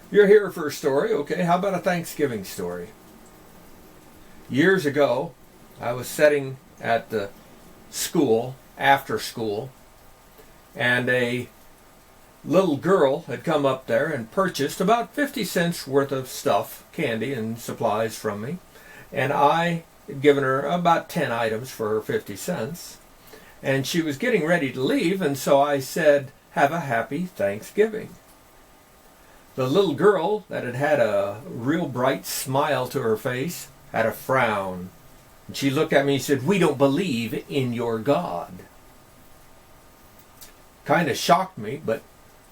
You're here for a story, okay? How about a Thanksgiving story? Years ago, I was sitting at the school, after school, and a little girl had come up there and purchased about 50 cents worth of stuff, candy and supplies from me. And I had given her about 10 items for her 50 cents. And she was getting ready to leave, and so I said, "Have a happy Thanksgiving." The little girl that had had a real bright smile to her face had a frown. And she looked at me and said, "We don't believe in your God." Kind of shocked me, but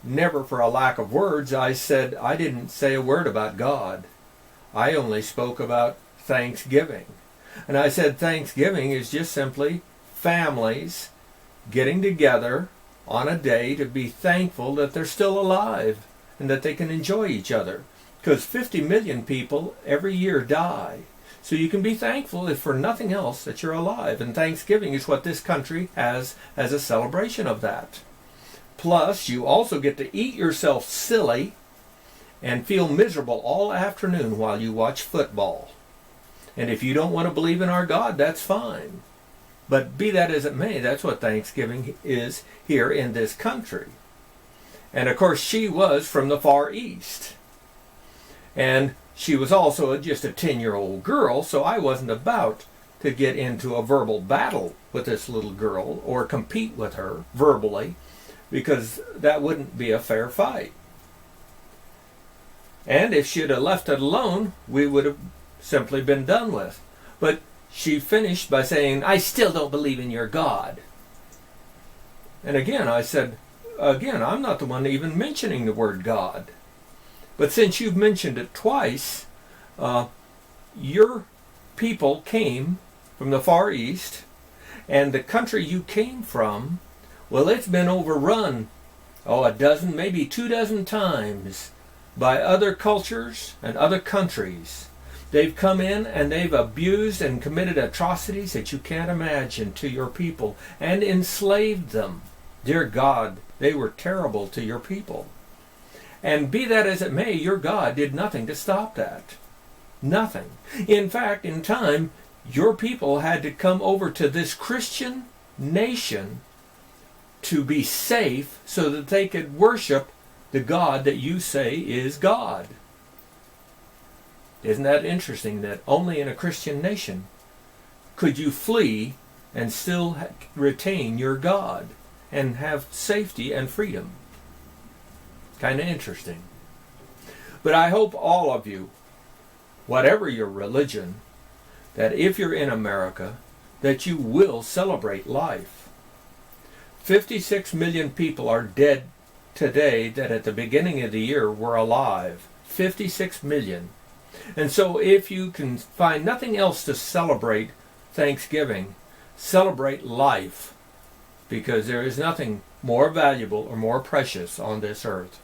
never for a lack of words. I said, "I didn't say a word about God. I only spoke about Thanksgiving." And I said Thanksgiving is just simply families getting together on a day to be thankful that they're still alive and that they can enjoy each other. Because 50 million people every year die. So you can be thankful, if for nothing else, that you're alive. And Thanksgiving is what this country has as a celebration of that. Plus, you also get to eat yourself silly and feel miserable all afternoon while you watch football. And if you don't want to believe in our God, that's fine. But be that as it may, that's what Thanksgiving is here in this country. And of course, she was from the Far East. And she was also just a 10-year-old girl, so I wasn't about to get into a verbal battle with this little girl or compete with her verbally, because that wouldn't be a fair fight. And if she'd have left it alone, we would have simply been done with. But she finished by saying, "I still don't believe in your God." And again, I said, I'm not the one even mentioning the word God. But since you've mentioned it twice, your people came from the Far East, and the country you came from, well, it's been overrun, a dozen, maybe 24 times by other cultures and other countries. They've come in and they've abused and committed atrocities that you can't imagine to your people and enslaved them. Dear God, they were terrible to your people. And be that as it may, your God did nothing to stop that. Nothing. In fact, in time, your people had to come over to this Christian nation to be safe so that they could worship the God that you say is God. Isn't that interesting that only in a Christian nation could you flee and still retain your God and have safety and freedom? Kind of interesting. But I hope all of you, whatever your religion, that if you're in America, that you will celebrate life. 56 million people are dead today that at the beginning of the year were alive. 56 million. And so if you can find nothing else to celebrate Thanksgiving, celebrate life, because there is nothing more valuable or more precious on this earth.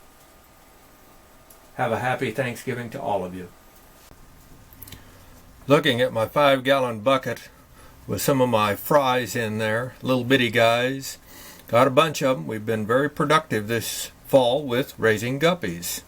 Have a happy Thanksgiving to all of you. Looking at my 5-gallon bucket with some of my fries in there, little bitty guys. Got a bunch of them. We've been very productive this fall with raising guppies.